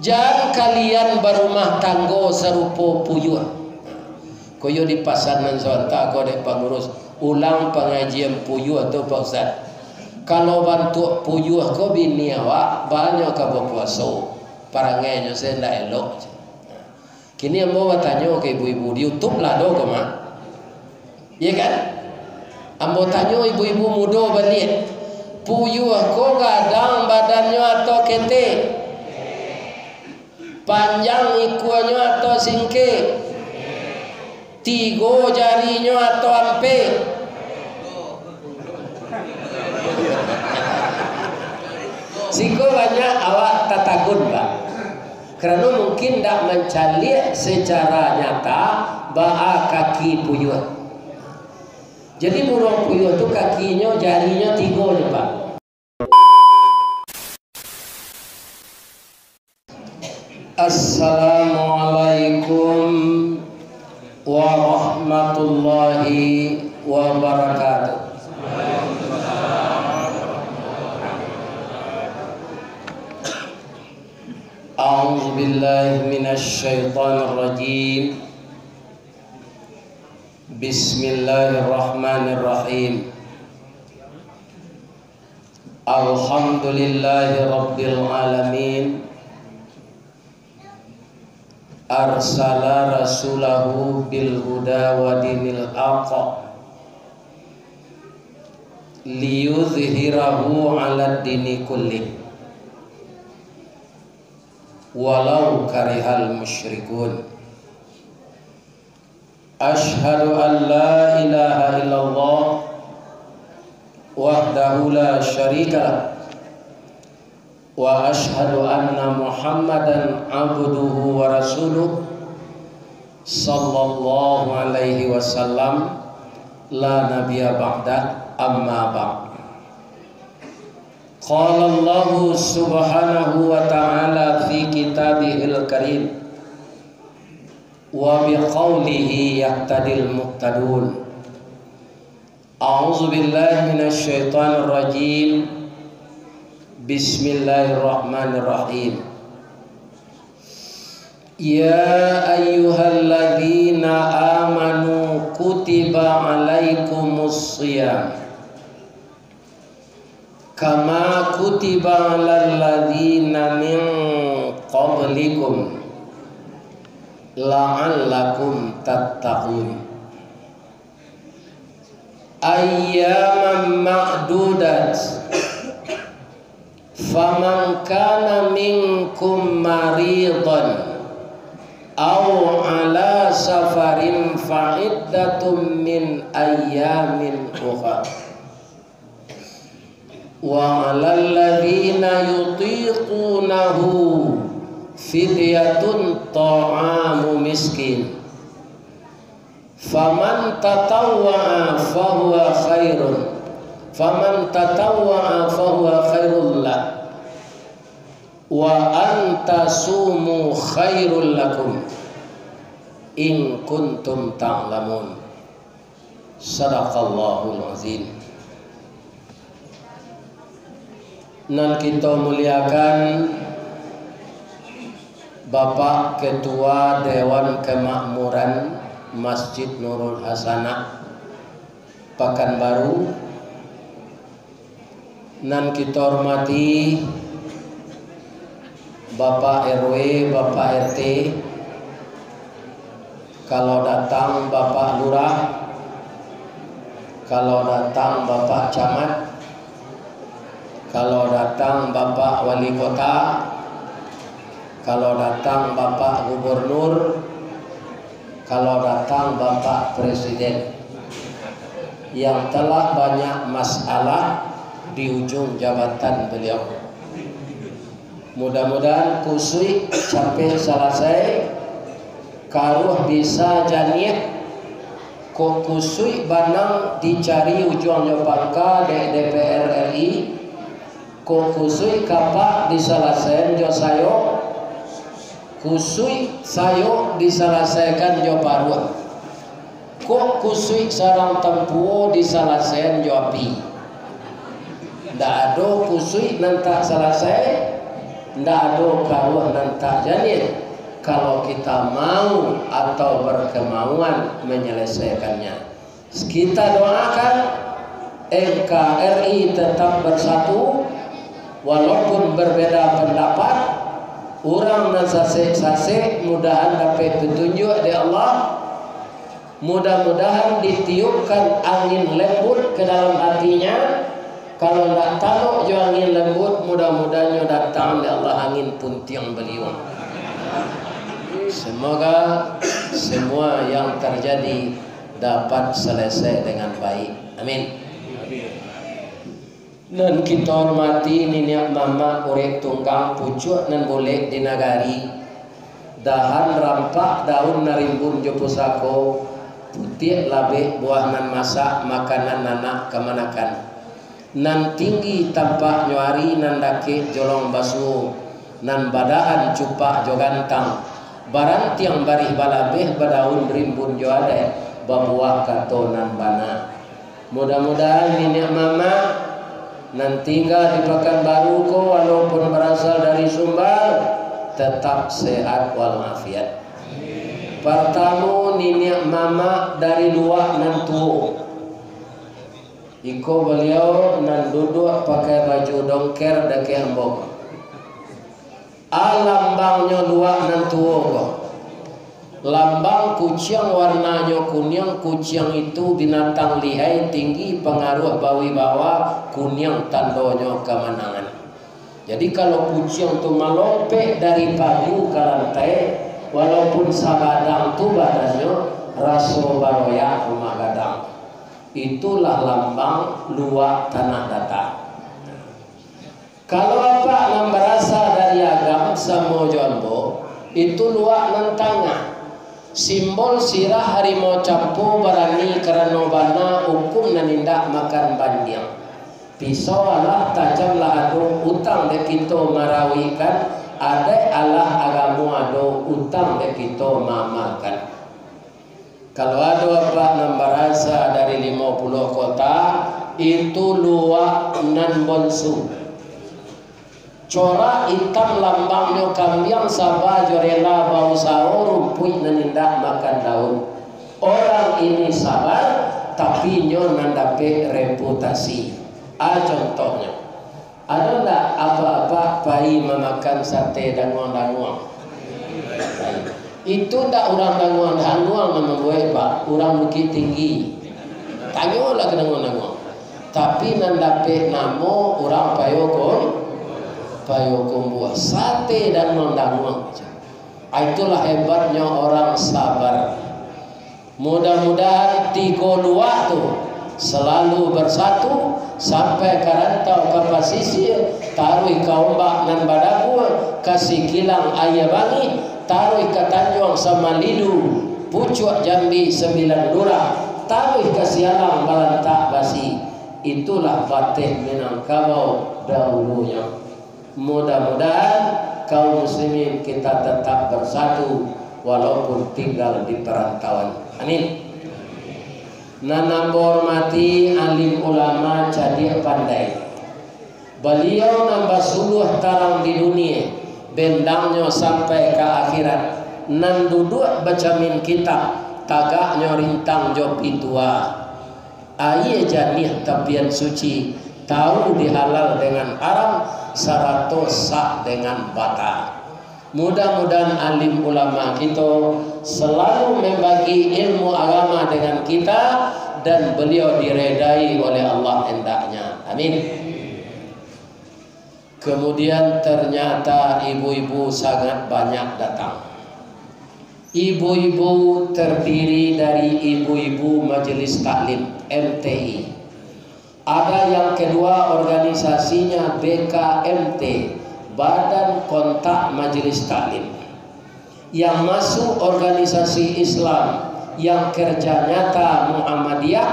Jangan kalian berumah tangga serupa puyuh. Koyo di pasanan sontak kau dek pengurus ulang pengajian puyuh tu Pak Ustaz. Kalau bantu puyuh kau bini awak banyak kau berpuasa. Parangainya saya tidak elok. Kini yang mau tanya ke ibu-ibu di YouTube lah do kau mah. Ya kan? Ambo tanya ibu-ibu muda balik. Puyuh kau gadang badannya atau ketek? Panjang ikuannya atau singke? Tiga jarinya atau ampe? Siko banyak awak tatagun Pak. Karena mungkin tidak mencari secara nyata baha kaki puyuh. Jadi burung puyuh itu kakinya jarinya tiga nih Pak. Assalamualaikum warahmatullahi wabarakatuh. A'udzu billahi minasy syaithanir rajim. Bismillahirrahmanirrahim. Alhamdulillahi rabbil alamin. Arsala rasulahu bil huda wa dinil haqq liyudhhirahu 'ala dini kulli walau karihal musyrikun. Ashhadu an la ilaha illallah wahdahu la syarika lah wa ashhadu anna Muhammadan abduhu wa rasuluh sallallahu alaihi wasallam la nabiyya ba'da amma ba'd. Qala Allah subhanahu wa ta'ala fi kitabihil karim wa biqaulihi yahtadil muhtadun. A'udzu billahi minasy syaithanir rajim. Bismillahirrahmanirrahim. Ya ayyuhalladzina amanu kutiba alaikumus shiyam kama kutiba alal ladzina min qablikum la'allakum tattaqun. Ayyaman ma'dudat faman kana minkum maridan aw ala safarin fa'iddatum min ayyamin ukhra wa 'alal ladzina yutiqunahu fidyatun ta'amu miskin faman tatawwa'a fahuwa khairun lah wa anta sumu khairul lakum in kuntum ta'lamun. Sadaqallahul azim. Nan kita muliakan Bapak Ketua Dewan Kemakmuran Masjid Nurul Hasanah Pekanbaru. Nan kita hormati Bapak RW, Bapak RT, kalau datang Bapak Lurah, kalau datang Bapak Camat, kalau datang Bapak Wali Kota, kalau datang Bapak Gubernur, kalau datang Bapak Presiden yang telah banyak masalah di ujung jabatan beliau. Mudah-mudahan kusui sampai selesai karuh bisa janiah kok kusui banang dicari ujungnya pangka di DPR RI kok kusui kapak diselesaikan jo sayo kusui sayo diselesaikan jo paruh kok kusui sarang tempuo diselesaikan jo api. Ndak ada kusui nanti selesai ndak ada kawah dan tak janin kalau kita mau atau berkemauan menyelesaikannya. Kita doakan NKRI tetap bersatu walaupun berbeda pendapat. Orang dan sasek-sasek mudahan dapat petunjuk dari Allah. Mudah-mudahan ditiupkan angin lembut ke dalam hatinya. Kalau tidak tahu jo angin lembut, mudah-mudahan datang dari Allah angin puntiang beliung. Semoga semua yang terjadi dapat selesai dengan baik. Amin. Dan kita hormati nenek mama urek tunggang pucuk nan boleh di nagari. Dahan rampak daun narimbun jo pusako. Putih labe buah nan masak makanan nanak kemanakan. Nan tinggi tampak nyuari nan dake jolong basuh. Nan badaan cupak jo gantang. Barang tiang barih balabeh badaun rimbun jo ade. Babuah kato nan bana. Mudah-mudahan nenek mama nan tinggal di Pekanbaru ko walaupun berasal dari Sumbar tetap sehat walafiat. Pertama nenek mama dari luar nan tua. Iko beliau nan duduk pakai baju dongker dake hambok. Lambangnya luar nan tua ko. Lambang kucing warnanya kuning. Kucing itu binatang lihai tinggi, pengaruh bawi bawah. Kuning tandanya kemenangan. Jadi kalau kucing itu melopek dari pagu ke lantai, walaupun sabadang tu badannya raso baroya rumah gadang. Itulah lambang luak tanah datar. Kalau apa yang berasal dari agam sama jombo, itu luak nan tangah. Simbol sirah harimau campu berani kerana bana hukum dan indak makan bandiang. Pisau Allah tajamlah ado utang dek kita marawikan. Ada Allah agamu ado utang dek kita mamakan. Kalau ada apa yang berasal dari 50 kota, itu luak nan bonsu. Corak hitam lambangnya kambiang sabah jorela bau saur rumput dan indah makan daun. Orang ini sabar tapi nyo nandape reputasi. Contohnya, ada ndak apa-apa pai memakan sate danguang-danguang? Itu ndak orang danguang-danguang membuat pak, orang bukit tinggi. Tanyolah ke danguang-danguang. Tapi nandape namo orang payokon. Payokon buah sate dan danguang. Itulah hebatnya orang sabar. Mudah-mudahan 32 tu selalu bersatu sampai karantau ke pasisir, taruh ke ombak nan badagu, kasih kilang ayah bangi, taruh ke Tanjung sama Lidu, pucuk Jambi 9 lurah, taruh ke Sialang Balantak Basi. Itulah batik Minangkabau dahulunya. Mudah-mudahan kaum muslimin kita tetap bersatu walaupun tinggal di perantauan. Amin. Nanam hormati alim ulama cadir pandai. Beliau nambah suluh tarang di dunia, bendangnya sampai ke akhirat. Nan duduk bacamin kitab, tagaknya rintang jopi tua. Ayah janih tapian suci, tahu dihalal dengan haram, saratus sak dengan bata. Mudah-mudahan alim ulama kita selalu membagi ilmu agama dengan kita dan beliau diredai oleh Allah hendaknya. Amin. Kemudian ternyata ibu-ibu sangat banyak datang. Ibu-ibu terdiri dari ibu-ibu Majelis Taklim MTI. Ada yang kedua organisasinya BKMT, Badan Kontak Majelis Taklim. Yang masuk organisasi Islam yang kerja nyata Muhammadiyah.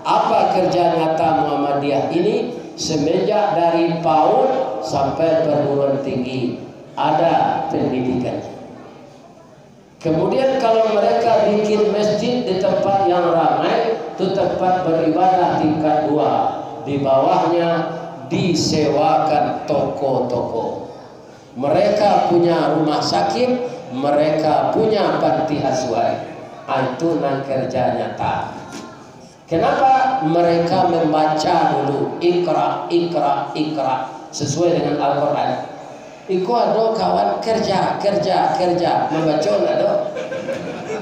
Apa kerja nyata Muhammadiyah ini? Semenjak dari PAUD sampai perguruan tinggi ada pendidikan. Kemudian kalau mereka bikin masjid di tempat yang ramai, itu tempat beribadah tingkat 2. Di bawahnya disewakan toko-toko. Mereka punya rumah sakit, mereka punya panti asuhan. Itu nan kerja nyata. Kenapa mereka membaca dulu Iqra, Iqra, Iqra sesuai dengan Al-Quran? Iku ada kawan kerja membaca ada.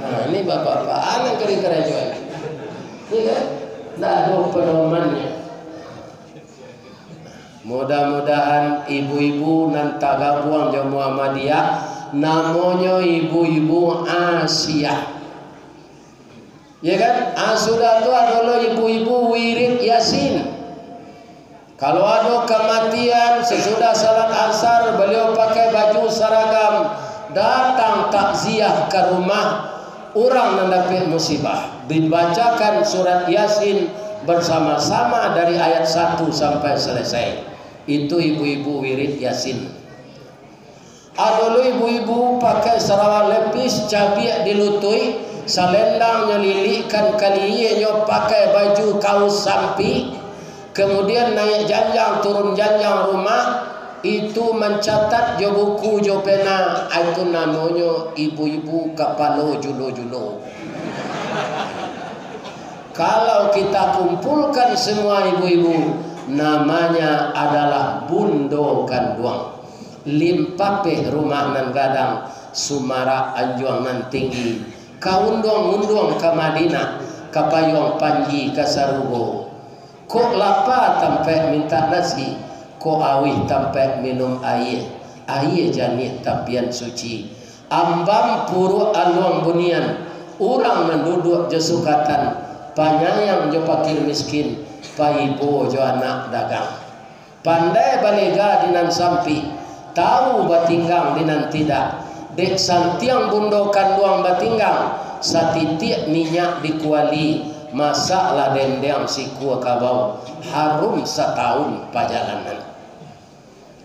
Nah ini bapak-bapak anak kerja ini kan, tidak ada pedomannya. Mudah-mudahan ibu-ibu nanti gabung di Muhammadiyah, namanya ibu-ibu Asia. Ya kan? Sudah tu adalah ibu-ibu wirid Yasin. Kalau ada kematian sesudah salat asar, beliau pakai baju seragam datang takziah ke rumah orang yang dapat musibah. Dibacakan surat Yasin bersama-sama dari ayat 1 sampai selesai. Itu ibu-ibu wirid Yasin. Ada ibu-ibu pakai sarawak lepis, cabiak dilutui, selendang nyelilikan kalinya pakai baju kaos sampi, kemudian naik janjang turun janjang rumah, itu mencatat jo buku jo pena. Itu namanya ibu-ibu kapalo julo-julo. Kalau kita kumpulkan semua ibu-ibu, namanya adalah bundokan duang. Limpapeh rumah nan gadang, Sumara anjuang nan tinggi, kaundong-undong ke Madinah, ke Payung Panji, ke Sarubo. Kok lapar tampe minta nasi, kok awih tampe minum air. Air janih tapian suci. Ambam puru aluang bunian, orang menduduk jesukatan, panyayang jo pakir miskin, paibo jo anak dagang. Pandai balega dinan sampi, tahu batinggang dinan tidak. Dek santiang bundokan luang batinggang, satitik minyak dikuali, masaklah dendeng si kuah kabau, harum setahun perjalanan.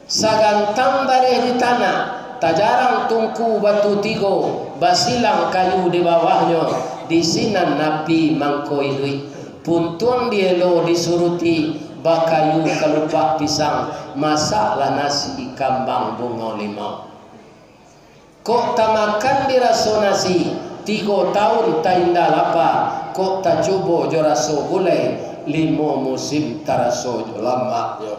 Sagantang bareh di tanah, tak jarang tungku batu tigo, basilang kayu di bawahnya, di sinan napi mangkoi duit. Puntuang dielo disuruti, bakayu kelupak pisang, masaklah nasi kambang bunga limau. Kok tak makan diraso nasi, 3 tahun tak indah lapa. Kok tak coba jo raso gulai, 5 musim tak raso jo lama jo.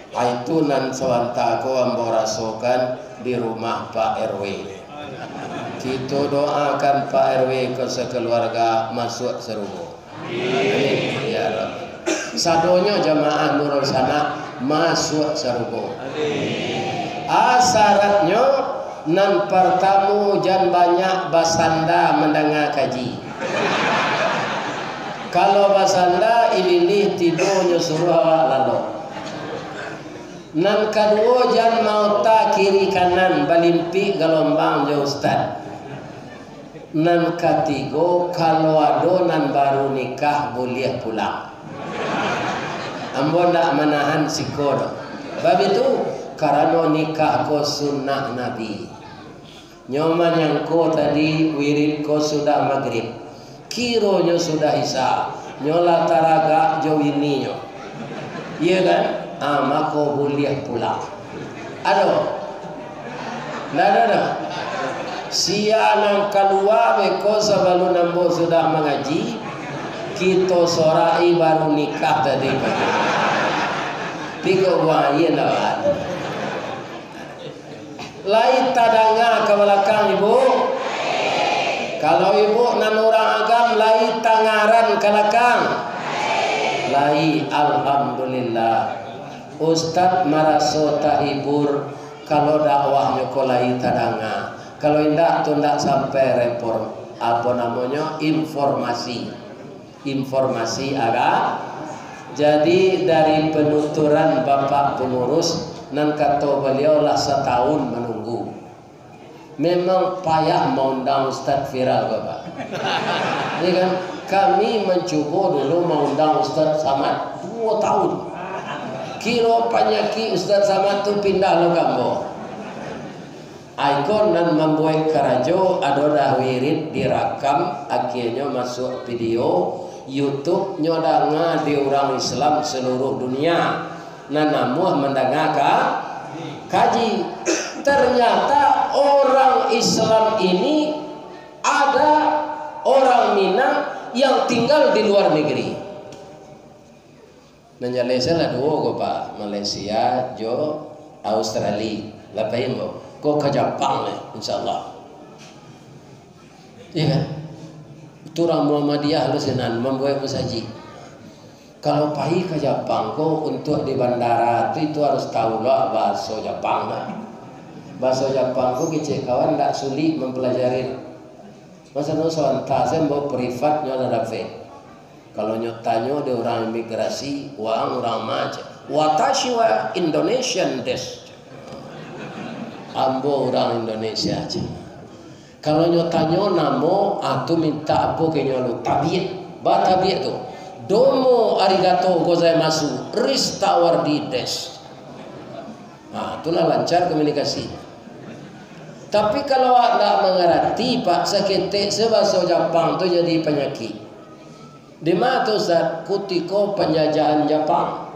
Itu nan sawanta ko ambo rasokan di rumah Pak RW. Kita doakan Pak RW ke sekeluarga masuk Serubo. Amin ya Rabbi. Sadonya jamaah Nurul Sana masuk Serubo. Syaratnya nan pertamu jan banyak basanda mendengar kaji. Kalau basanda ililih tidurnya suruh awak lalu. Nan kedua jan mau tak kiri kanan balimpi gelombang jauh ustad. Nan ketiga kalau ada nan baru nikah boleh pulang. Ambo ndak menahan sikodo. Bab itu karena nikah ko sunnah Nabi. Nyoman yang ko tadi wirid ko sudah maghrib, kironya sudah isya, nyola taraga jauh ininya. Iya kan? Maka boleh pulang. Aduh, ada. Siang keluar beko sebelum nambo sudah mengaji, kita sorai baru nikah tadi. Tiga uang iya lawan. Lai tadanga ke belakang ibu. Kalau ibu nan orang agam lai tangaran ke belakang. Lai alhamdulillah. Ustaz maraso tak hibur kalau dakwahnya ko lai tadanga. Kalau indak tu ndak sampai report apa namanya informasi agak. Jadi dari penuturan Bapak pengurus nan kata beliau lah setahun menunggu. Memang payah mengundang Ustaz viral Bapak. Ini kan kami mencoba dulu mengundang Ustaz Samad 2 tahun. Kira penyakit Ustaz Samad tu pindah lo gambo. Ikon dan membuat karajo ada wirid direkam, akhirnya masuk video YouTube nyodanga di orang Islam seluruh dunia. Nanamuh mendengar kaji. Ternyata orang Islam ini ada orang Minang yang tinggal di luar negeri. Malaysia lah dua ko Pak, Malaysia, jo Australia, lapain mo, ko ke Jepang lah, insyaallah. Iya kan? Itu orang Muhammadiyah halusinan membuat musaji. Kalau pergi ke Jepang, ko untuk di bandara itu harus tahu lah bahasa Jepang lah. Bahasa Jepang ko kecil kawan tak sulit mempelajari. Masa nusa entah saya mau privat nyonya dapat. Kalau nyotanyo de orang imigrasi, orang macam. Watashi wa Indonesian desu. Ambo orang Indonesia aja. Kalau nyotanyo namo atau minta apa ke nyolo tabiat, ba tabiat tu. Domo arigato gozaimasu, ristawardi desu. Nah, itulah lancar komunikasi. Tapi kalau tidak mengerti Pak seketik sebahasa Jepang itu jadi penyakit. Di mana tu Ustaz? Kutiko penjajahan Jepang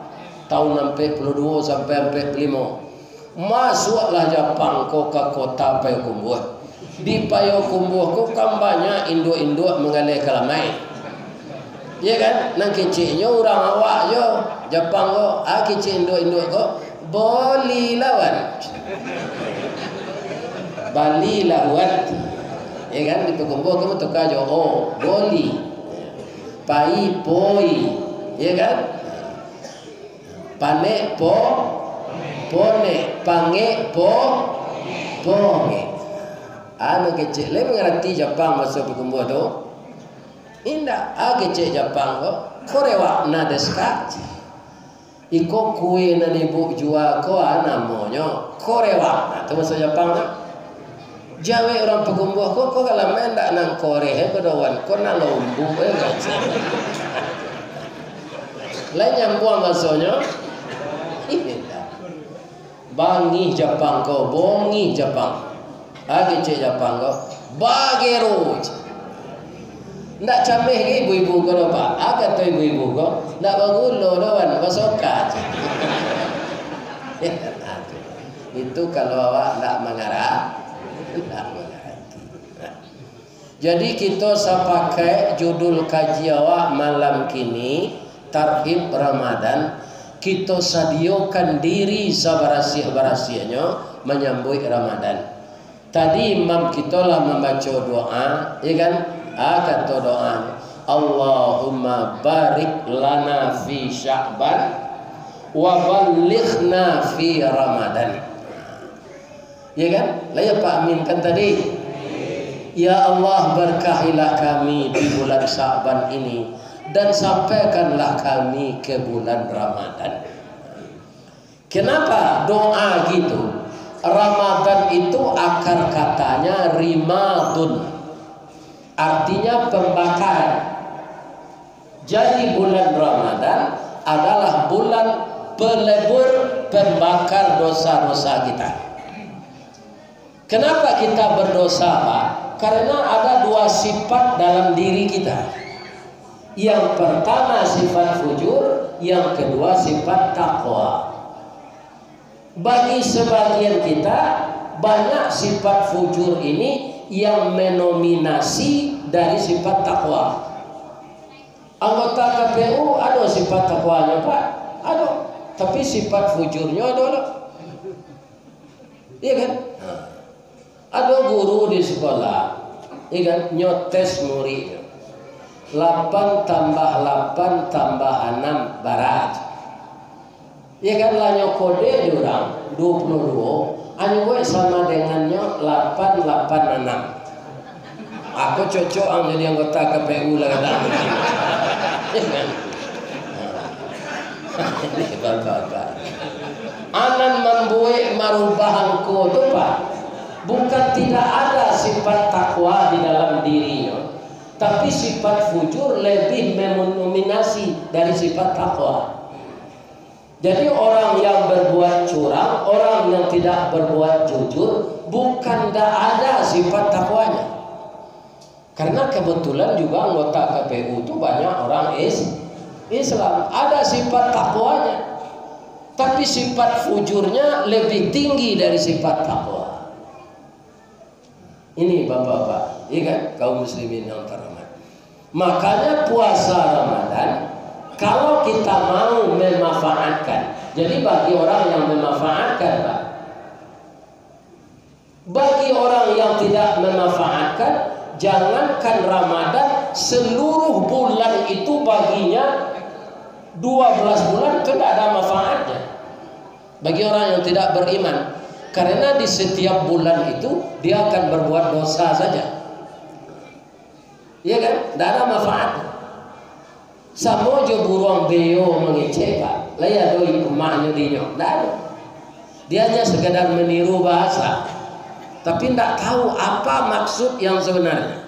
tahun 42 sampai 45. Masuklah Jepang ko ke kota Payakumbuh. Di Payakumbuh ko kan banyak induk-induk mengalih kelamai. Ya kan? Nang kecilnya orang awak jo Jepang ko, kecil induk-induk ko boleh lawan. Bali lawan. Ya kan? Di Payakumbuh kamu tukar jo boleh. Pai poi, ya kan? Pane po, pone, pange po, ponge. Anu kecil, le mengerti Jepang masuk Payakumbuh tu? Indah, kecil Jepang ko, korewa na desu ka? Iko kue na ibu jual ko namanya korewa. Nah, tu masuk Jepang tu. Jawa orang Payakumbuh ko kalau main tak nang Korea kedawan ko na lombu lain yang buang maksudnya bangi Jepang ko bongi Jepang cek Jepang ko bagero ndak cameh ke ibu-ibu ko Pak agak tu ibu-ibu ko ndak bangulo lawan basokat itu kalau awak ndak mengarah. Jadi kita pakai judul kaji awak malam kini Tarhib Ramadan. Kita sediakan diri sabarasiah-barasiahnya menyambut Ramadan. Tadi imam kita lah membaca doa, ya kan? Kata doa, Allahumma barik lana fi Sya'ban wa ballighna fi Ramadan. Ya kan? Layak Pak Amin kan tadi. Ya Allah berkahilah kami di bulan Sya'ban ini dan sampaikanlah kami ke bulan Ramadan. Kenapa doa gitu? Ramadan itu akar katanya rimadun. Artinya pembakaran. Jadi bulan Ramadan adalah bulan pelebur pembakar dosa-dosa kita. Kenapa kita berdosa Pak? Karena ada dua sifat dalam diri kita. Yang pertama sifat fujur, yang kedua sifat takwa. Bagi sebagian kita banyak sifat fujur ini yang menominasi dari sifat takwa. Anggota KPU ada sifat takwanya Pak? Ada. Tapi sifat fujurnya ada. Iya kan? Ada guru di sekolah, ya kan, nyotes murid 8 tambah 8 tambah 6 barat. Ya kan lah nyokode diorang 22, gue sama dengannya 886. Aku cocok ang jadi anggota KPU lah kata. Ya kan? Ini bapak-bapak. Anan membuat marubah angko tu Pak. Bukan tidak ada sifat takwa di dalam dirinya, tapi sifat fujur lebih mendominasi dari sifat takwa. Jadi orang yang berbuat curang, orang yang tidak berbuat jujur, bukan tidak ada sifat takwanya. Karena kebetulan juga anggota KPU itu banyak orang Islam, ada sifat takwanya, tapi sifat fujurnya lebih tinggi dari sifat takwa. Ini bapak-bapak, iya kan, kaum muslimin yang terhormat. Makanya puasa Ramadan, kalau kita mau memanfaatkan, jadi bagi orang yang memanfaatkan, Pak, bagi orang yang tidak memanfaatkan, jangankan Ramadan, seluruh bulan itu baginya 12 bulan itu tidak ada manfaatnya. Bagi orang yang tidak beriman, karena di setiap bulan itu dia akan berbuat dosa saja. Iya kan? Tidak ada manfaat. Sama je buruang beo mengecek, Pak. Laya doi emaknya dinyo. Tidak ada. Dia hanya sekedar meniru bahasa, tapi tidak tahu apa maksud yang sebenarnya.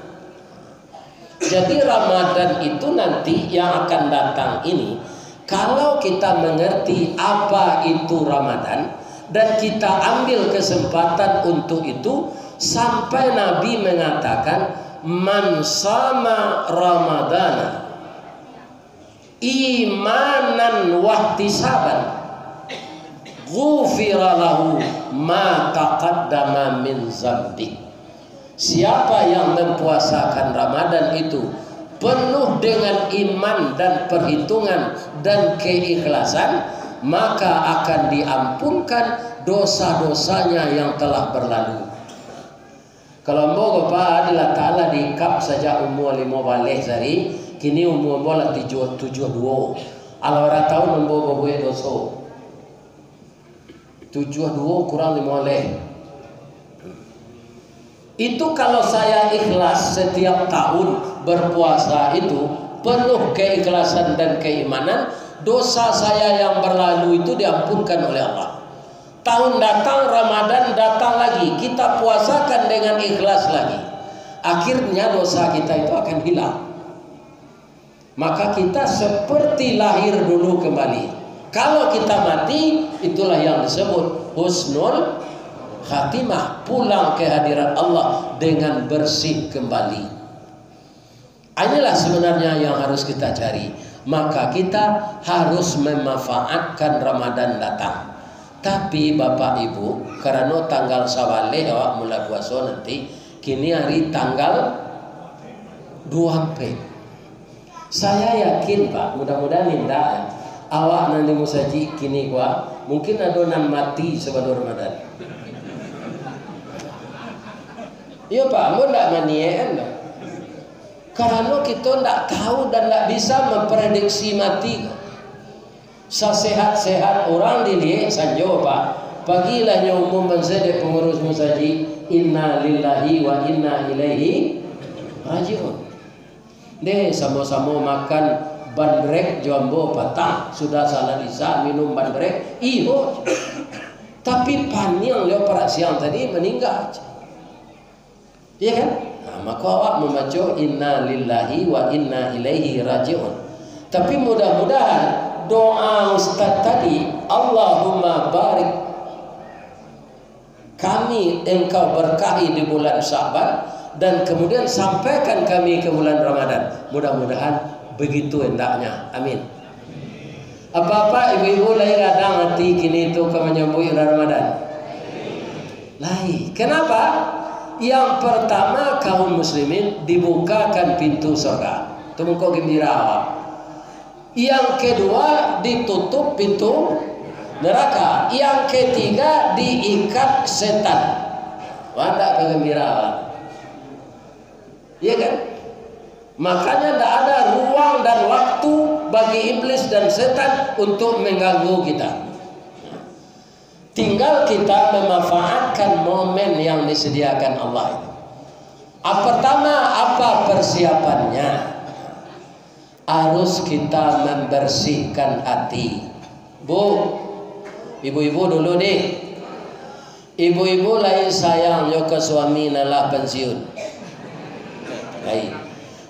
Jadi Ramadan itu nanti yang akan datang ini, kalau kita mengerti apa itu Ramadan dan kita ambil kesempatan untuk itu, sampai Nabi mengatakan, man sama Ramadana imanan wahtisaban ghufira lahu ma taqaddama min zambi. Siapa yang mempuasakan Ramadan itu penuh dengan iman dan perhitungan dan keikhlasan, maka akan diampunkan dosa-dosanya yang telah berlalu. Kalau mau Bapak adalah Ta'ala diikap saja umur 5 balik hari, kini umur bola 72. Kalau orang tahu membawa buat dosa 72 kurang 5 balik. Itu kalau saya ikhlas setiap tahun berpuasa itu penuh keikhlasan dan keimanan, dosa saya yang berlalu itu diampunkan oleh Allah. Tahun datang, Ramadan datang lagi, kita puasakan dengan ikhlas lagi, akhirnya dosa kita itu akan hilang. Maka kita seperti lahir dulu kembali. Kalau kita mati, itulah yang disebut husnul khatimah, pulang ke hadirat Allah dengan bersih kembali. Inilah sebenarnya yang harus kita cari. Maka kita harus memanfaatkan Ramadan datang. Tapi Bapak Ibu, karena tanggal sawale awak mulai puasa nanti, kini hari tanggal 24. Saya yakin Pak, mudah-mudahan tidak awak nanti musaji kini gua mungkin adonan mati sebelum Ramadan. Iya Pak, mau tidak manien? Karena kita tidak tahu dan tidak bisa memprediksi mati. Sesehat-sehat orang dilihat sanjo Pak. Pagilah umum mensedek pengurus musaji, inna lillahi wa inna ilaihi rajiun. Deh sama-sama makan bandrek jombo patah, sudah salah bisa minum bandrek, iyo. Tapi panjang leo perasian tadi meninggal. Iya kan? Nah, maka awak membaca inna lillahi wa inna ilaihi rajiun. Tapi mudah-mudahan doa Ustaz tadi, Allahumma barik kami engkau berkahi di bulan Sya'ban dan kemudian sampaikan kami ke bulan Ramadan. Mudah-mudahan begitu hendaknya. Amin. Apa-apa ibu-ibu lain kadang hati kini itu ke menyambut Ramadan. Lain. Kenapa? Yang pertama kaum muslimin dibukakan pintu surga. Tumungko gembira. Yang kedua ditutup pintu neraka. Yang ketiga diikat setan. Wadah kegembiraan. Iya kan? Makanya tidak ada ruang dan waktu bagi iblis dan setan untuk mengganggu kita. Tinggal kita memanfaatkan momen yang disediakan Allah. Pertama, apa persiapannya? Harus kita membersihkan hati. Bu, ibu-ibu dulu deh. Ibu-ibu lain sayang yo ke suami nalah pensiun. Baik.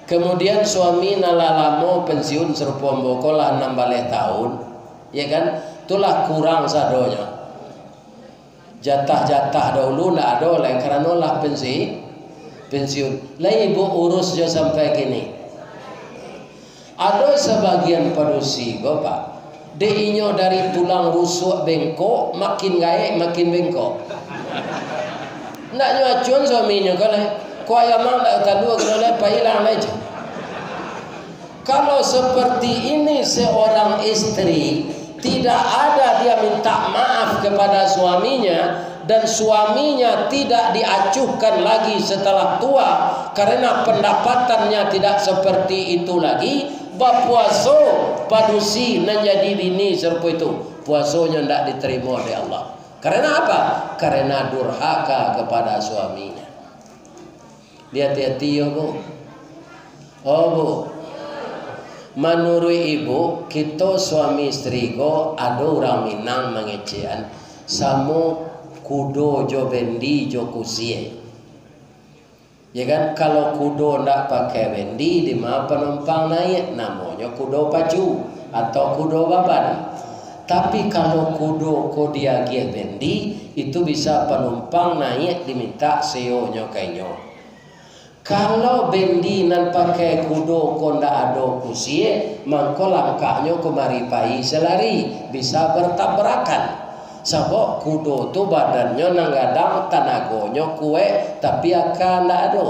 Kemudian suami nalah lamo pensiun serupa bokolah 16 tahun. Ya kan? Itulah kurang sadonya. Jatah-jatah dahulu ndak ada lain karena lah pensiun. Lah ibu urus jo sampai kini. Ada sebagian padusi Bapak, deinyo dari tulang rusuk bengkok makin gaek makin bengkok. Ndak nyuacun suaminya kalau kuaya mang ndak tadua kalau pailang aja. Kalau seperti ini seorang istri tidak ada dia minta maaf kepada suaminya dan suaminya tidak diacuhkan lagi setelah tua karena pendapatannya tidak seperti itu lagi, bapuaso padusi menjadi bini serupa itu, puasonya tidak diterima oleh Allah. Karena apa? Karena durhaka kepada suaminya. Hati-hati ya bu. Oh bu, menurut ibu kita suami istri ko ada orang Minang mengecehan samo kudo jo bendi jo kusie. Ya kan, kalau kudo ndak pakai bendi di mana penumpang naik namanya kudo pacu atau kudo baban. Tapi kalau kudo ko dia gie bendi itu bisa penumpang naik diminta seonyo kainyo. Kalau bendi nan pakai kudo ko ndak ada kusie, mangko langkahnya kemari pai selari bisa bertabrakan. Sebab kudo tu badannya nanggadang tanagonya kue tapi akan ndak ada.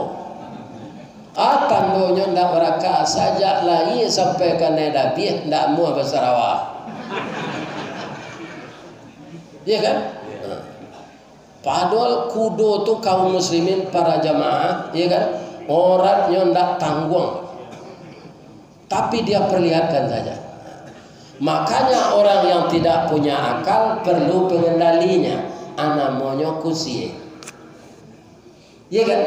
Tandonya ndak beraka saja lagi sampai ke nedabih ndak mau bersarawah. Iya kan? Padahal kudo tu kaum muslimin para jamaah, iya kan? Orangnya ndak tanggung. Tapi dia perlihatkan saja. Makanya orang yang tidak punya akal perlu pengendalinya. Namanya kusie. Iya kan?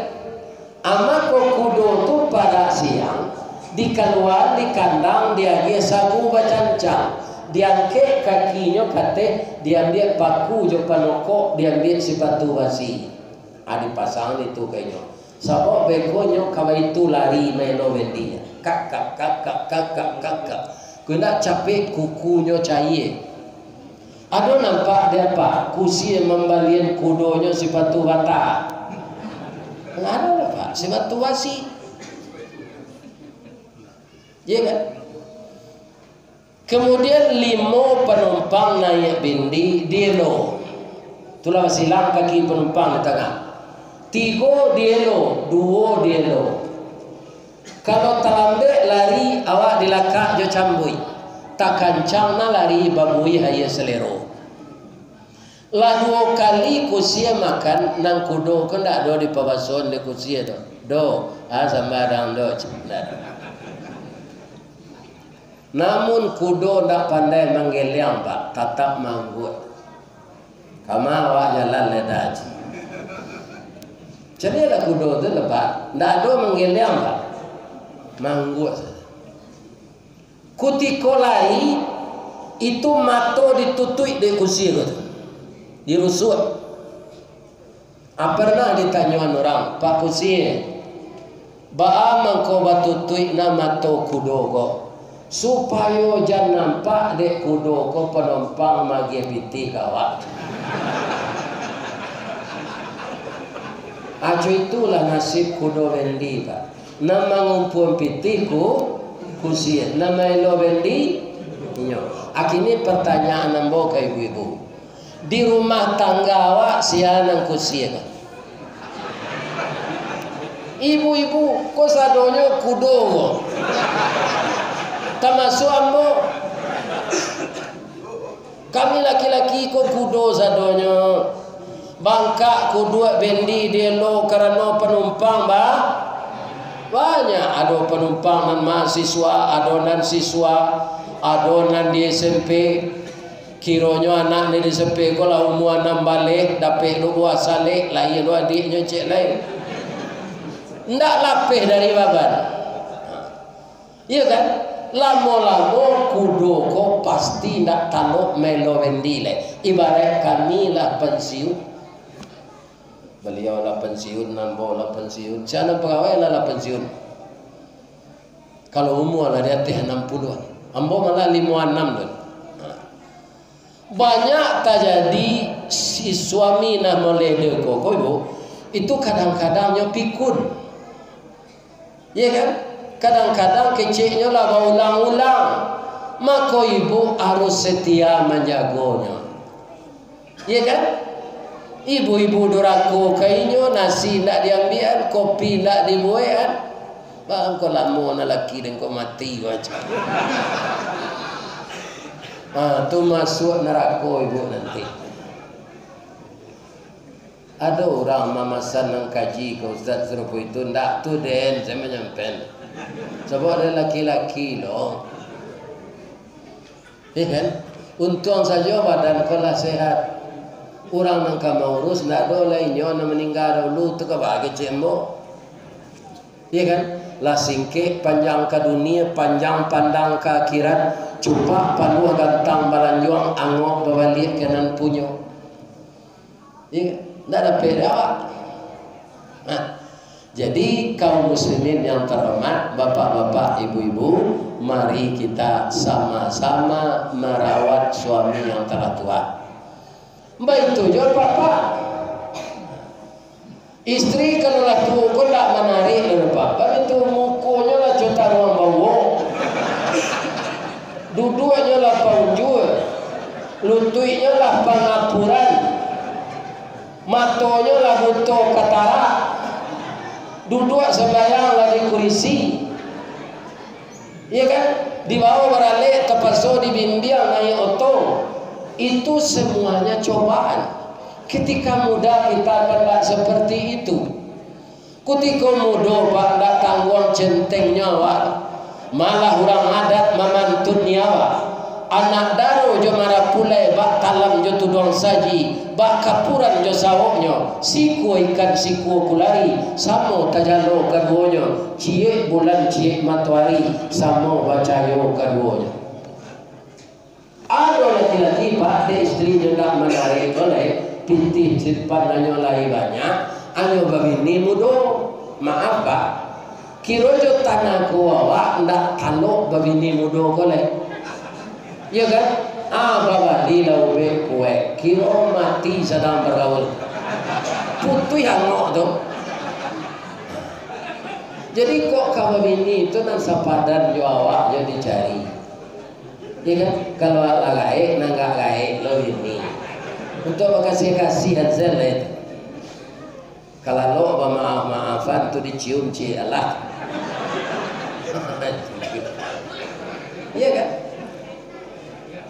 Amako kudo tu pada siang dikeluar di kandang dia sagu bacancang. Diangkat kakinya kate diambil paku jo panoko diambil sepatu basi. Dipasang itu kayaknya. Sebab begonya kalau itu lari melo bendinya. Kakak. Kena capek kukunya cair. Ada nampak dia pak kusi membalian kudonya sepatu bata. Nggak ada pak sepatu basi. Iya kan? Kemudian 5 penumpang naik bendi dielo. Itulah silang kaki penumpang di tengah. 3 dielo, 2 dielo. Kalau terlambat lari awak dilakak jo cambui. Tak kancang na lari babui haya selero. Lah 2 kali kusia makan nang kudo kan ndak do di pabason di kusia do. Do, sambarang do cendana. Namun kudo ndak pandai menggeliang pak, tetap manggut. Kama awak jalan ledaj. Jadi ada kudo tu lepas, ndak ada menggeliang pak, manggut. Kutikolai itu mato ditutui di kursi tu, dirusut. Pernah ditanya orang, Pak kursi, baa mangko batutui na mato kudo ko. Supaya jangan nampak dek kudo ko penumpang magi piti kawak. Ajo itulah nasib kudo bendi pak. Nama ngumpul piti ku kusia. Nama elo bendi nyo. Akini pertanyaan nambo ke ibu-ibu. Di rumah tangga awak sianang kusia kan? Ibu-ibu kok sadonyo kudo ko? Termasuk ambo kami laki-laki ko kudo sadonyo bangka kudo bendi delo karena penumpang banyak. Ada penumpang nan mahasiswa, adonan siswa, adonan di SMP. Kironyo anak ni di SMP ko lah umur 6 balik dapet lu buah salik lain lu adiknya cek lain. Ndak lapeh dari baban. Iya kan? Lamo-lamo kudo ko pasti nak tanuk melo vendile. Ibarat kami lah pensiun. Beliau lah pensiun, nambo lah pensiun. Siapa pegawai lah pensiun. Kalau umur lah dia teh 60-an. Ambo malah 56 tu. Banyak terjadi si suami nak melede ko ibu itu kadang-kadangnya pikun. Iya kan? Kadang-kadang kecilnya lah berulang-ulang. Maka ibu harus setia menjaganya. Iya kan? Ibu-ibu dorako kainyo nasi nak diambil, kopi nak dibuat. Bang kau lama nak laki dan kau mati macam. Tu masuk neraka ibu nanti. Ada orang mamasan yang kaji ke Ustaz serupa itu, ndak tu den saya menyampaikan. Sebab ada laki-laki loh. Ya kan? Untung saja badan kau lah sehat. Orang yang kamu urus ndak ada lainnya yang meninggal dulu tu kebagi cembo. Ya kan? Lah singke panjang ke dunia, panjang pandang ke akhirat, cupak panuh gantang balanjuang angok bawalik kanan punyo. Ya, ndak ada beda. Nah, jadi kaum muslimin yang terhormat, bapak-bapak, ibu-ibu, mari kita sama-sama merawat suami yang telah tua. Baik itu jual bapak. Istri kalau lah tu kau tak menarik oleh bapak itu mukunya lah juta ruang bawa. Duduknya lah paunjul, lututnya lah pengapuran, matonya lah butuh katarak, duduk sembahyang lah di kursi. Iya kan? Dibawa beralih terpaksa dibimbing naik oto. Itu semuanya cobaan. Ketika muda kita akan tak seperti itu. Ketika muda pak tak tanggung centeng nyawa, malah orang adat memantun nyawa. Anak daru jo marah pulai bak talam jo tudong saji, bak kapuran jo sawoknya, siku ikan siku kulari, samo tajalo kaduonya, cie bulan cie matahari, samo bacayo kaduonya. Ada laki-laki pak de istrinya tak menarik oleh pintih simpan nanyo lai banyak, anyo begini mudo, maaf pak, kirojo tanah kuawa ndak talok begini mudo oleh. Ya kan? Bapak di laube kue kiro mati sedang bergaul. Putu yang ngok tu. Jadi kok kamu ini itu nan sapadan jo awak jo dicari. Ya kan? Kalau ala gaek nangga gaek lo ini. Untuk kasih-kasih hasil itu. Kalau lo maaf-maafan tu dicium ci Allah. Iya kan?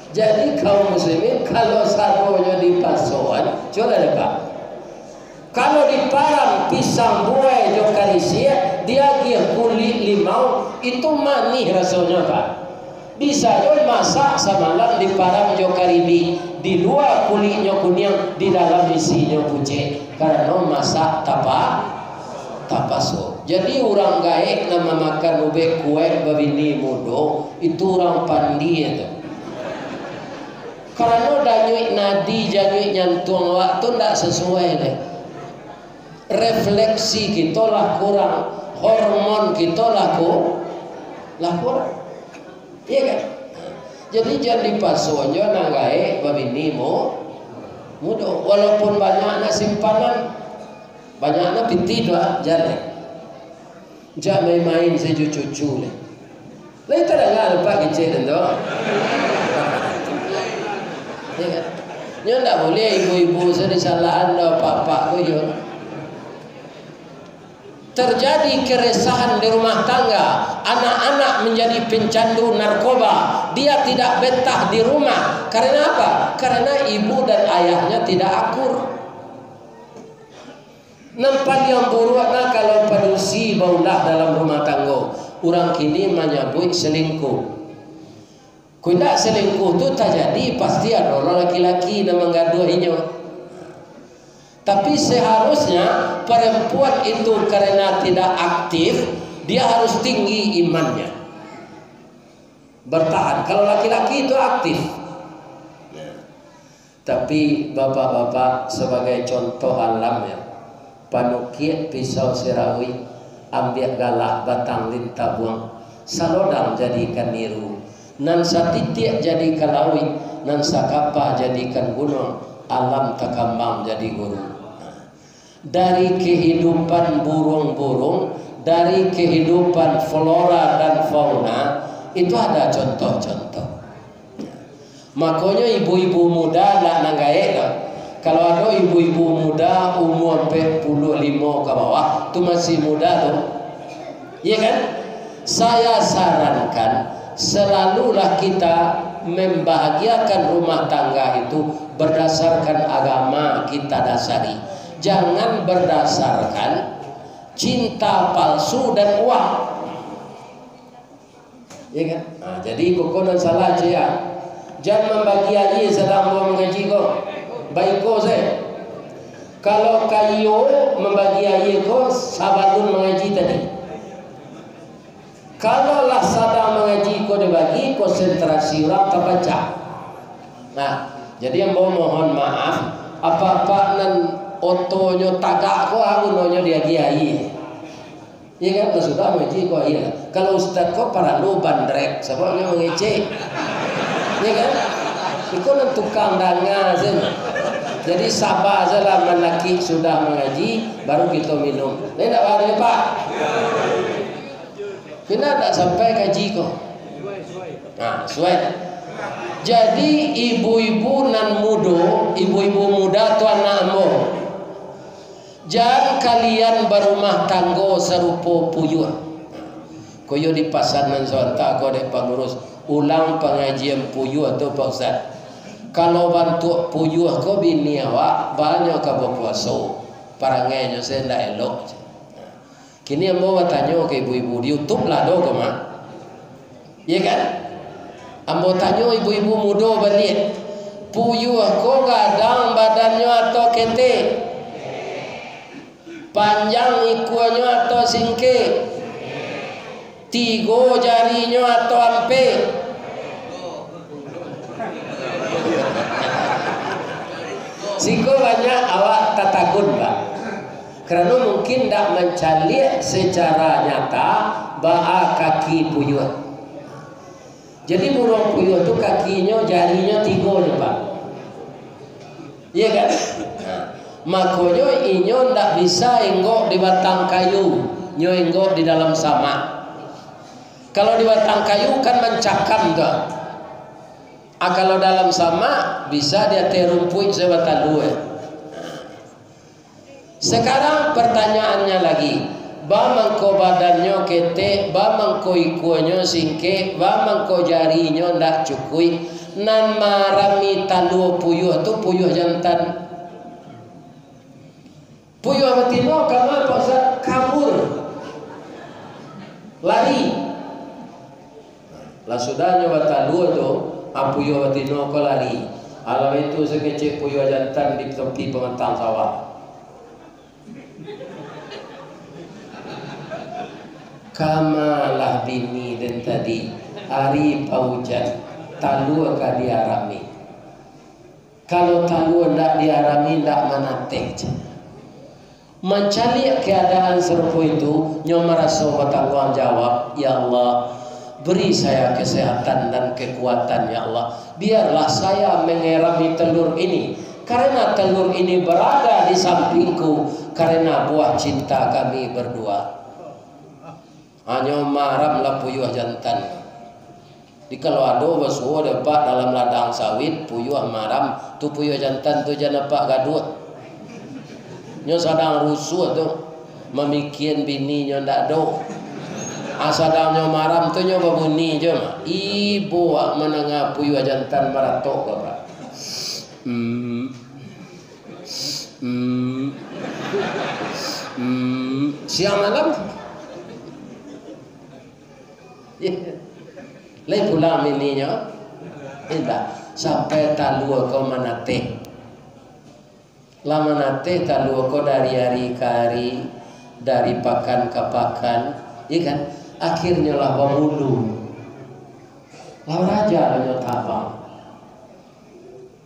Jadi kaum muslimin kalau saronya di pasoan, coba dekat. Kalau di parang pisang buah jo karisia, dia gih kulit limau itu manis rasanya pak. Bisa jo masak semalam di parang jo karibi, di luar kulitnya kuning, di dalam isinya putih. Karena masak tapaso. Jadi orang gaek nama makan ube kue babini mudo itu orang pandi itu. Karena danyuik nadi janyuik nyantung waktu tidak sesuai deh. Refleksi kita lah kurang, hormon kita lah kurang. Iya kan? Jadi jadi pasonya nanggae babini mudo. Walaupun banyaknya simpanan, banyaknya piti doa jalan. Jangan main-main secucu deh. Lain tak ada lupa kecil tu. Ya kan? Nyo tak boleh ibu-ibu sedih salah anda pak-pak tu. Terjadi keresahan di rumah tangga, anak-anak menjadi pencandu narkoba, dia tidak betah di rumah. Karena apa? Karena ibu dan ayahnya tidak akur. Nampak yang buruknya kalau padusi baulah dalam rumah tangga. Orang kini menyebut selingkuh. Kuindak selingkuh tu tak jadi, pasti ada orang laki-laki yang menggaduhinya. Tapi seharusnya perempuan itu karena tidak aktif, dia harus tinggi imannya, bertahan. Kalau laki-laki itu aktif. Nah, tapi bapak-bapak sebagai contoh alam ya, panukiat pisau sirawi, ambil galak batang lintah buang, salodang jadikan niru. Nan satitik jadi kalawi, nan sakapa jadikan gunung, alam takambang jadi guru. Dari kehidupan burung-burung, dari kehidupan flora dan fauna, itu ada contoh-contoh. Makanya ibu-ibu muda nak nanggaek, Kalau ada ibu-ibu muda umur 45 ke bawah, itu masih muda tuh, iya kan? Saya sarankan selalulah kita membahagiakan rumah tangga itu berdasarkan agama kita dasari. Jangan berdasarkan cinta palsu dan uang, iya kan? Nah, jadi kokonan salah aja ya. Jangan membagi aja sedang mau mengaji kok. Baik kok saya. Kalau kayo membagi aja kok sabatun mengaji tadi. Kalau lah sedang mengaji kok dibagi konsentrasi orang terbaca. Nah, jadi yang mau mohon maaf apa-apa nan otonyo tagak kok aku nonyo dia kiai. Iya kan, sudah mengaji kok iya. Kalau ustaz kok para lu bandrek sebabnya mengecek. Iya kan? Itu nan tukang dangas. Jadi sabar saja menaki sudah mengaji baru kita minum. Ini tak ada Pak. Kita tak sampai kaji kok. Nah, sesuai. Jadi ibu-ibu nan muda, ibu-ibu muda tu anak mo. Jangan kalian berumah tangga serupa puyuh. Koyo di pasar nan zonta ko de pengurus ulang pengajian puyuh tu Pak Ustaz. Kalau bantu puyuh ko bini awak banyak ke berpuasa. Parangnya saya ndak elok. Kini yang mau tanya ke ibu-ibu di YouTube lah do koma. Iya kan? Ambo tanya ibu-ibu muda balik. Puyuh ko gadang badannya atau kete? Panjang ikuannya atau singke? Tiga jarinya atau ampe? Siko banyak awak tatakun Pak. Karena mungkin tidak mencari secara nyata ba'a kaki puyuh. Jadi burung puyuh itu kakinya jarinya 3 nih Pak. Iya kan? Makanya inyo tidak bisa enggok di batang kayu, nyo enggok di dalam sama. Kalau di batang kayu kan mencakam tuh. Kalau dalam sama bisa dia terumpuin sebatan dua. Sekarang pertanyaannya lagi, ba mangko badannya kete, ba mangko ikuannya singke, ba mangko jarinya ndak cukui, nan marami talu puyuh tu puyuh jantan. Puyuh betina kama pasal kabur, lari. Lah sudah nyoba talu tu, puyuh betina ko lari. Alam itu sekecil puyuh jantan di tepi pengetang sawah. Kamalah bini dan tadi hari paujan talu ka diarami. Kalau talu ndak diarami ndak manatek. Mencari keadaan serupa itu nyo merasa bertanggung jawab, ya Allah beri saya kesehatan dan kekuatan ya Allah. Biarlah saya mengerami telur ini, karena telur ini berada di sampingku karena buah cinta kami berdua. Hanya maramlah puyuh jantan. Di kalau ada basuh dapat dalam ladang sawit puyuh maram tu puyuh jantan tu jangan pak gaduh. Nyo sadang rusuh tu memikian bini nyo ndak do. Asadang nyo maram tu nyo babuni je mah. Ibu wak menengah puyuh jantan maratok apa. Siang malam. Lai pulang bininya, tidak sampai talu kau menate. Lama nate talu kau dari hari ke hari, dari pakan ke pakan, ikan akhirnya lah bamulu. Lah raja lah tabang.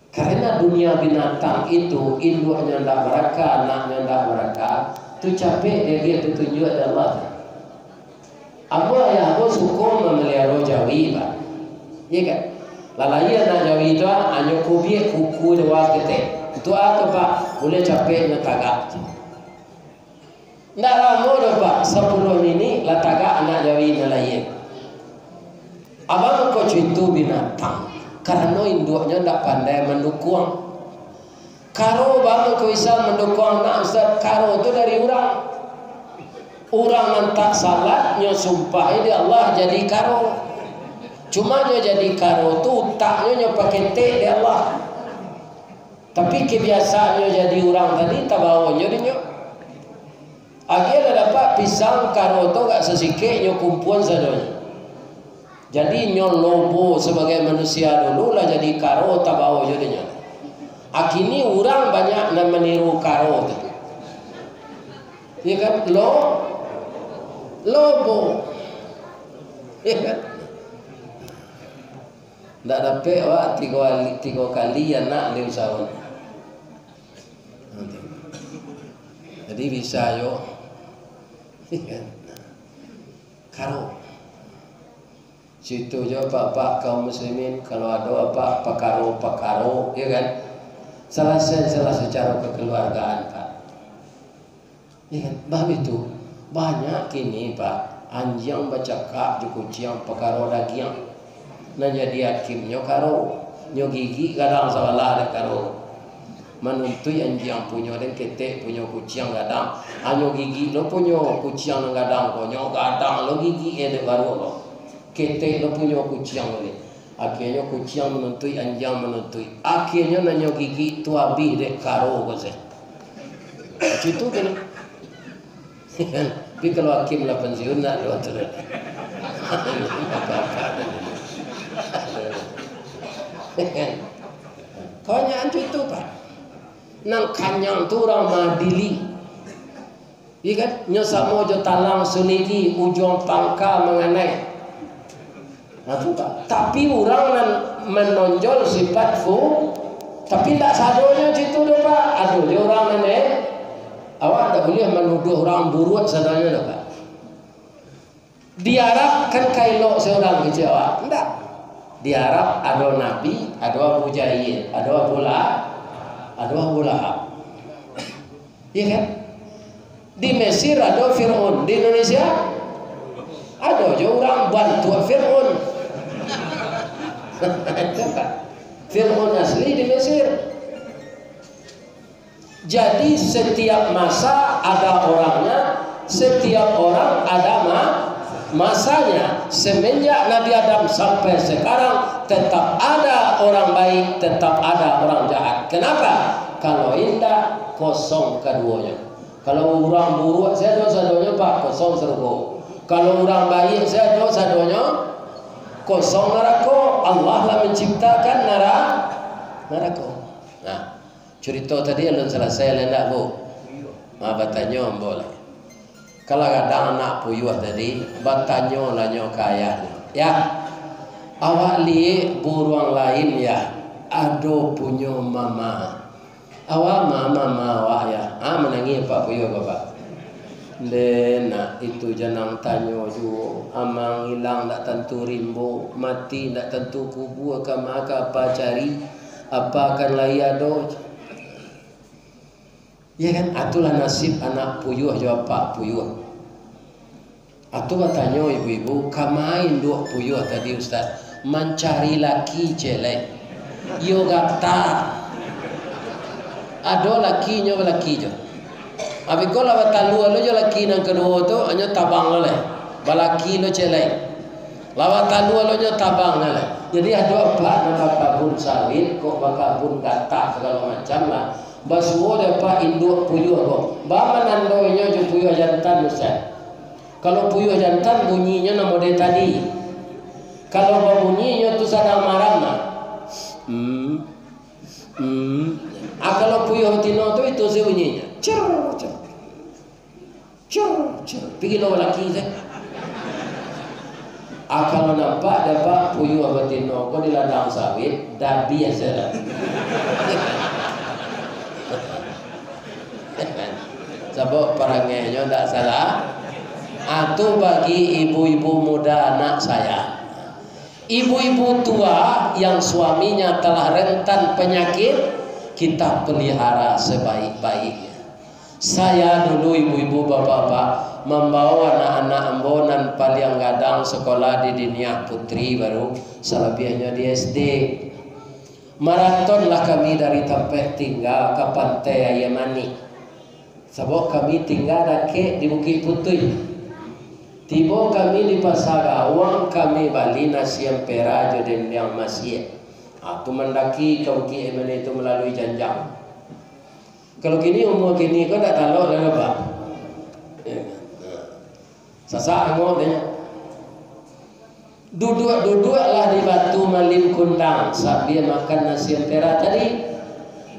Karena dunia binatang itu induknya ndak mereka, anaknya ndak mereka, tu capek dia tunjuk ada Allah. Aku ayah aku suka memelihara jawi Pak. Iya kan? Lalai anak jawi itu hanya kubi kuku dewa kita. Itu apa Pak? Boleh capek tagak. Ndak lama dah Pak. 10 minit lah tagak anak jawi nelayan. Abang kau itu binatang. Karena induknya ndak pandai mendukung. Karo bangun ke Islam mendukung anak Ustaz, karo itu dari orang. Orang yang tak salat, nyo sumpah ini Allah jadi karo. Cuma nyo jadi karo tu utaknya nyo pakai tek di Allah. Tapi kebiasaannya jadi orang tadi tak bawa nyo di nyo. Akhirnya dapat pisang karo tu gak sesikit nyo kumpuan sadonya. Jadi nyo lobo sebagai manusia dulu lah jadi karo tak bawa nyo di nyo. Akini orang banyak yang meniru karo tu. Ya kan? Lobo. Ya kan? Tak dapat awak tiga kali anak dia usahawan. Jadi bisa yo. Ya kan? Karo. Situ je pak kaum muslimin kalau ada apa pakaro, ya kan? Salah secara kekeluargaan Pak. Ya kan? Bah itu banyak kini Pak anjing bacakak di kucing pakaro daging. Nah jadi hakim nyo karo, nyo gigi kadang salah ada karo. Menuntui anjing punya dan ketek punya kucing kadang. Anyo gigi lo punya kucing kadang, punya kadang lo gigi ada baru lo. Ketek lo punya kucing ni. Akhirnya kucing menuntui, anjing menuntui. Akhirnya nanya gigi tu habis dek karo ko se. Itu kan. Tapi kalau hakim lah pensiun nak dua tu. Kau nyanyi itu Pak. Nang kanyang tu orang madili. Iya kan? Nyosa mojo talang suniki ujung pangka mengenai. Nah, tapi orang menonjol sifat tapi tak sadonya situ dah Pak. Aduh, dia orang nenek. Awak tak boleh menuduh orang buruk sadanya dah Pak. Diharapkan kailok seorang kecil awak. Tidak. Diharap ada Nabi, ada Abu Jahil, ada Abu Lahab. Iya kan? Di Mesir ada Fir'aun, di Indonesia ada je orang bantu Fir'aun. Fir'aun asli di Mesir. Jadi setiap masa ada orangnya, setiap orang ada masanya. Semenjak Nabi Adam sampai sekarang tetap ada orang baik, tetap ada orang jahat. Kenapa? Kalau indah kosong keduanya. Kalau orang buruk saya dosa-dosanya Pak kosong surga. Kalau orang baik saya dosa-dosanya kosong neraka. Allah lah menciptakan neraka. Nah, cerita tadi belum selesai lendak Bu. Bertanya boleh. Kalau kadang anak puyuh tadi bertanya lah nyo kaya. Ya. Awak lihat burung lain ya. Ado punya mama. Awak mama awak ya. Menangis Pak puyuh Bapak. Lena itu janang tanya juga amang hilang tak tentu rimbo mati tak tentu kubur ke maka apa cari apa akan layado ya kan itulah nasib anak puyuh jawab Pak puyuh atu bertanya ibu-ibu kamain dua puyuh tadi Ustaz mencari laki jelek yo gata ada lakinya laki je. Abi ko la batalu lo jo laki nang kedua tu hanya tabang le. Balaki lo celai. La batalu lo jo tabang le. Jadi ada apa nama kabun sawit kok bakabun gata segala macam lah. Basuo dapat induk puyuh kok. Ba manandonya jo puyuh jantan Ustaz. Kalau puyuh jantan bunyinya nama dia tadi. Kalau bunyinya tu sedang marah mah. Kalau puyuh tino tu itu bunyinya. Pergi lawan laki saya. Kalau nampak dapat puyuh betina kau di ladang sawit, dah biasa dah. Sebab perangainya tak salah. Itu bagi ibu-ibu muda anak saya. Ibu-ibu tua yang suaminya telah rentan penyakit, kita pelihara sebaik-baiknya. Saya dulu ibu-ibu bapak-bapak membawa anak-anak ambonan paling gadang sekolah di Diniah Putri baru selebihnya di SD. Maratonlah kami dari tempat tinggal ke pantai Yamani. Sebab kami tinggal dake di Bukit Putih. Tiba kami di Pasar Awang, kami balik nasi ampera jodoh yang masih. Tu mendaki ke Bukit Yamani itu melalui Janjang. Kalau gini umur gini kau tak tahu dah apa. Sasak angotnya. Duduklah di batu malim kundang sambil makan nasi ampera tadi.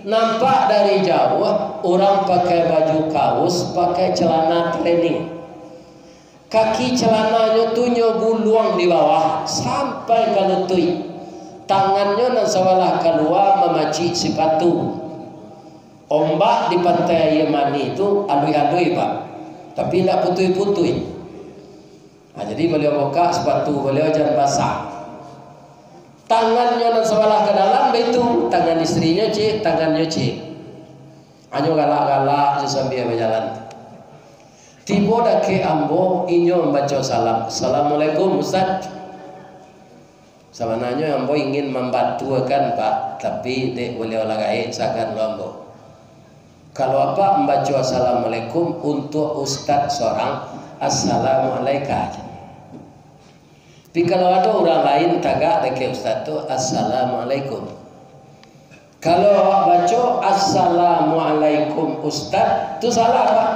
Nampak dari jauh orang pakai baju kaos, pakai celana training. Kaki celananya tu nyobuluang di bawah sampai ke lutut. Tangannya nan sawalah keluar memacik sepatu. Ombak di pantai Yamani itu alui-alui Pak, tapi tidak putui-putui. Jadi beliau buka sepatu beliau jangan basah. Tangannya dan sebelah ke dalam itu tangan istrinya cik, tangannya cik. Hanya galak-galak sambil berjalan. Tiba dah ke ambo inyo membaca salam. Assalamualaikum Ustaz. Sebenarnya ambo ingin membantu kan Pak, tapi dek beliau lagai sakan ambo. Kalau apa membaca assalamualaikum untuk Ustaz seorang assalamualaikum. Tapi kalau ada orang lain tagak dekat Ustaz tu assalamualaikum. Kalau baca assalamualaikum Ustaz tu salah Pak.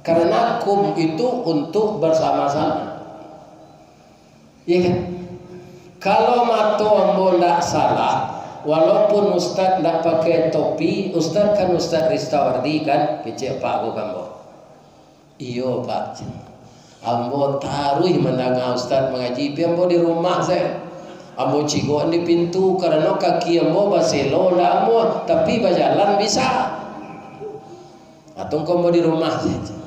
Karena kum itu untuk bersama-sama. Ya kan? Kalau mato ambo ndak salah, walaupun Ustaz ndak pakai topi, Ustaz kan Ustaz Ristawardi kan, kecil Pak aku kambo. Iyo Pak. Ambo taruh mendengar Ustaz mengaji, ambo di rumah saya. Ambo cigoan di pintu karena kaki ambo baselo lah ambo, tapi berjalan bisa. Atau ambo di rumah saja.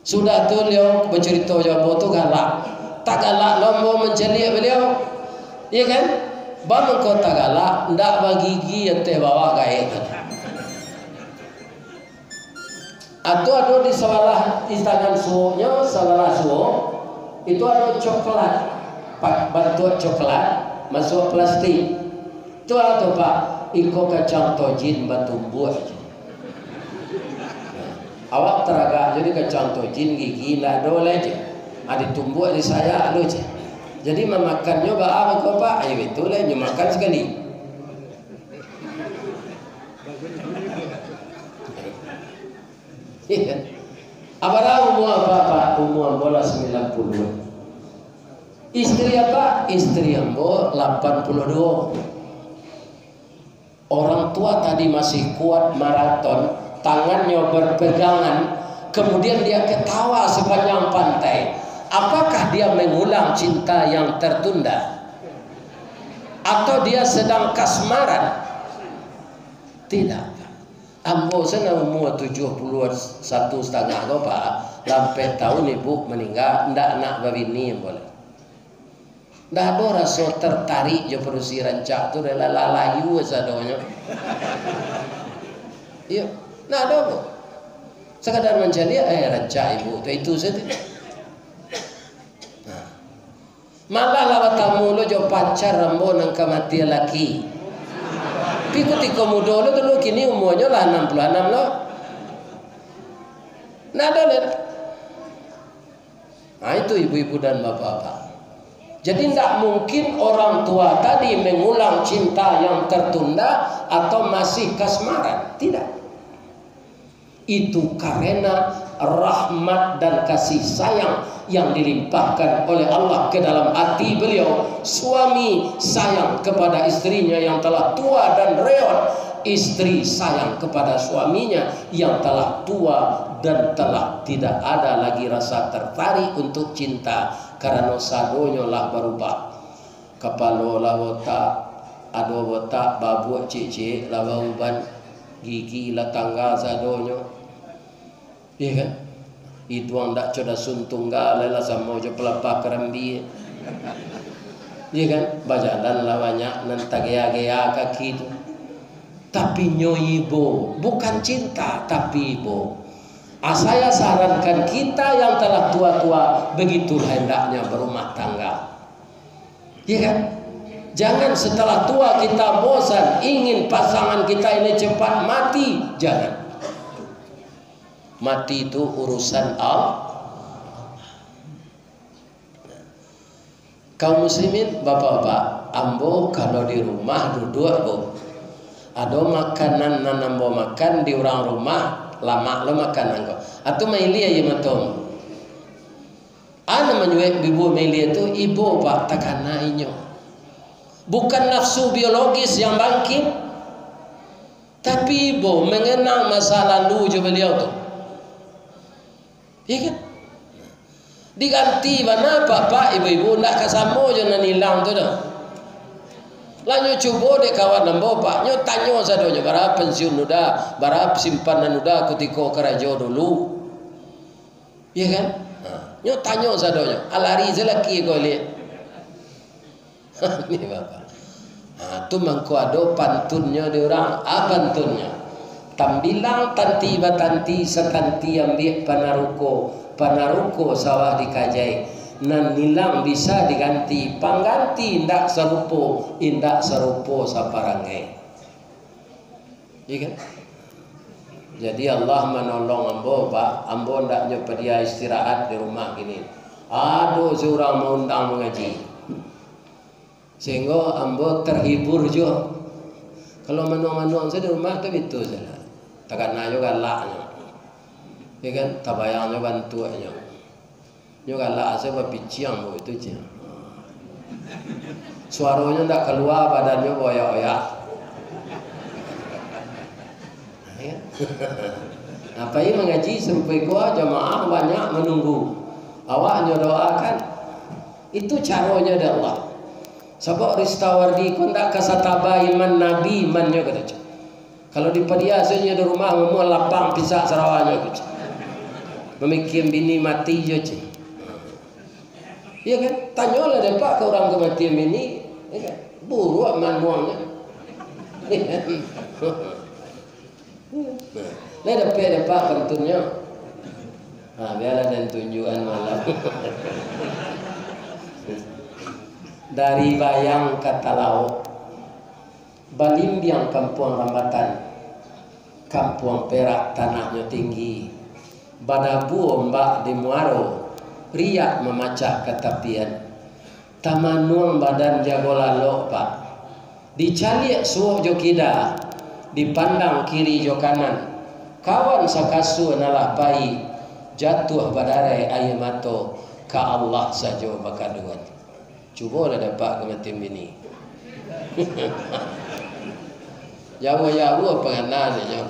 Sudah tu beliau bercerita ambo tu galak. Tak galak ambo mencelik beliau. Iya kan? Bangun kau tak galak, ndak bagi gigi ente bawa gaya. Atau ada di sebelah di tangan suonya, sebelah suo itu ada coklat, bantuan coklat masuk plastik. Itu atau Pak, iko kacang tojin batu buah. Awak teragak jadi kacang tojin gigi nak dole je, ada tumbuh di saya lu je. Jadi memakannya apa kau Pak? Ayo itu lah, makan sekali. Apakah umur apa? Umur bola 90. Istri apa? Istri ambo 82. Orang tua tadi masih kuat maraton, tangannya berpegangan, kemudian dia ketawa sepanjang pantai. Apakah dia mengulang cinta yang tertunda? Atau dia sedang kasmaran? Tidak. Ambo sana umur 71 setengah kau Pak, lampai tahun ibu meninggal, ndak nak babini boleh. Ndak ada rasa tertarik je perusi rancak tu rela layu sadonya. Iya, ndak ada apa. Sekadar mencari rancak ibu tu itu saja. Nah. Malah lawat tamu lo jo pacar ambo nang kemati laki. Tapi ketika muda lo dulu kini umurnya lah 66 lo. Nada lihat. Nah itu ibu-ibu dan bapak-bapak. Jadi tidak mungkin orang tua tadi mengulang cinta yang tertunda atau masih kasmaran. Tidak. Itu karena rahmat dan kasih sayang yang dilimpahkan oleh Allah ke dalam hati beliau. Suami sayang kepada istrinya yang telah tua dan reot, istri sayang kepada suaminya yang telah tua dan telah tidak ada lagi rasa tertarik untuk cinta karena sadonya lah berubah. Kepala lah botak, ada botak babu cicik lah uban, gigi lah tangga sadonya. Iya kan? Itu yang tak coba suntunggal lah sama je pelepah kerambi. Iya kan? Bajalan lah banyak nanti gaya-gaya kaki itu. Tapi nyoibo bukan cinta tapi ibo. Saya sarankan kita yang telah tua-tua begitu hendaknya berumah tangga. Iya kan? Jangan setelah tua kita bosan ingin pasangan kita ini cepat mati. Jangan. Mati itu urusan Allah. Kaum muslimin, bapak-bapak, ambo kalau di rumah duduk bu, ada makanan nanambo makan di orang rumah lama lo makan anggo. Atau maili aja matom. Ana menyuai ibu maili itu ibu pak takana inyo. Bukan nafsu biologis yang bangkit, tapi ibu mengenang masa lalu jo beliau tu. Iya kan? Diganti mana bapak ibu-ibu nak kasamo je nan hilang tu dah. Lanyo coba dek kawan nambo pak, nyo tanyo sadonya bara pensiun udah, bara simpanan udah ketika kerajo dulu. Iya kan? Nyo tanyo sadonya, alari zelaki ko lihat. Ini bapak. Tu mangko ado pantunnya di orang, pantunnya. Tambilang tanti batanti setanti ambil panaruko sawah dikajai. Nan nilang bisa diganti pangganti indak serupo saparangai. Iya kan? Jadi Allah menolong ambo pak, ambo ndak nyoba dia istirahat di rumah gini. Aduh seorang mau undang mengaji. Sehingga ambo terhibur jo. Kalau manuang-manuang saya di rumah tu itu saja. Takkan nayo galaknya. Ya kan? Tabayangnya bantuannya. Nyo galak saya berpiciang itu je. Suaranya ndak keluar, badannya boyak-boyak. Ya. Apa ini mengaji sampai kuah jamaah banyak menunggu. Awaknya doakan. Itu caranya dari Allah. Sebab ristawardi ku ndak kasataba iman nabi imannya kata. Kalau di padiasanya di rumah mau lapang pisah Sarawaknya kata. Memikir bini mati je cik. Iya kan? Tanyalah deh pak ke orang kematian bini, ya kan? Buruk manuangnya. Nah, dapat pak pentunnya. Nah, biarlah dan tunjukan malam. Dari bayang kata laut, Balimbiang Kampung Rambatan, Kampung Perak tanahnya tinggi, Badabu ombak di Muaro, riak memacah ketapian, Tamanuang badan jago lalok pak, dicaliak suuk jokida, dipandang kiri jo kanan, kawan sakasu nalah bayi, jatuh badarai air mato, ka Allah saja bakaduan. Cuba lah dapat kematian bini. Jawa-jawa penganan je.